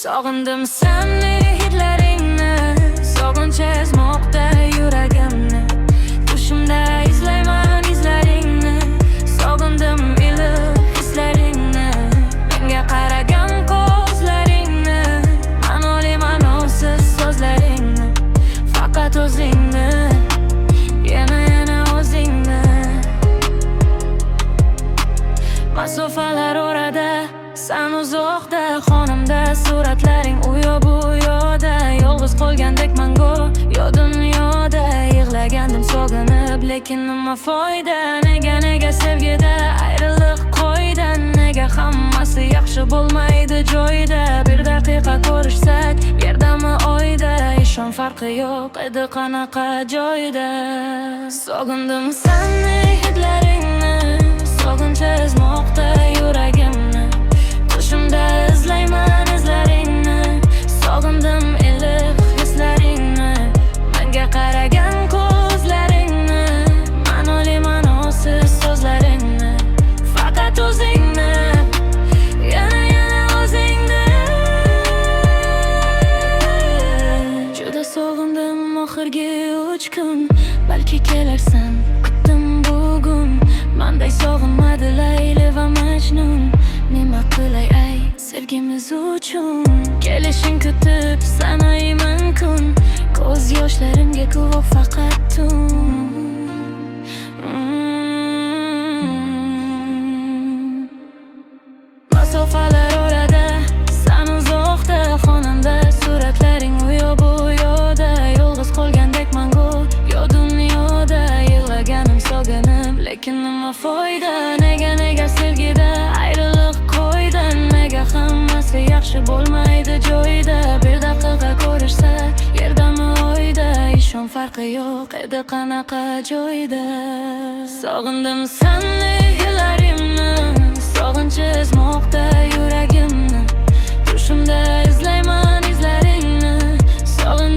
Sog'indim seni hidlaringni, sog'inch ezmoqda yuragimni. Tushimda izlayman izlaringni, sog'indim iliq hislaringni. Menga qaragan ko'zlaringni, ma'noli ma'nosiz so'zlaringni. Faqat o'zingni, yana o'zingni. Masofalar orada, sen uzoqda, xonimda suratlaring u yo bu yoqda. Yolg'iz qolgandekman go'yo dunyoda, yig'lagandim sog'inib, lekin nima foyda? Nega sevgida ayriliq qo'ydi? Nega hammasi yaxshi bo'lmaydi joyida? Bir daqiqa ko'rishsak, yerdami oyda? Ishon farqi yo'q edi qanaqa joyda. Sog'indim seni hidlaringni, sog'inch ezmoqda yuragimni. Tushimda izlayman izlaringni, sog'indim iliq hislaringni. Menga qaragan ko'zlaringni, ma'noli ma'nosiz so'zlaringni. Faqat o'zingni, yana o'zingni. Juda sog'indim oxirgi 3 kun, balki kelarsan kutdim bugun. Menday sog'inmadi Layli va Majnun. Nima qilay ay sevgimiz uchun? Kelishing kutib sanayman kun, ko'z yoshlarimga guvoh faqat tun. Masofalar orada, sen uzoqda, xonimda suratlaring u yo bu yoqda. Yolg'iz qolgandekman go'yo dunyoda, yig'laganim sog'inib, lekin nima foyda? Nega sevgida ayriliq qo'ydi? Nega hammasi yaxshi bo'lmaydi joyida? Bir daqiqa ko'rishsak, yerdami oyda? Ishon farqi yo'q edi qanaqa joyda. Sog'indim seni hidlaringni, sog'inch ezmoqda yuragimni. Tushimda izlayman izlaringni, sog'indim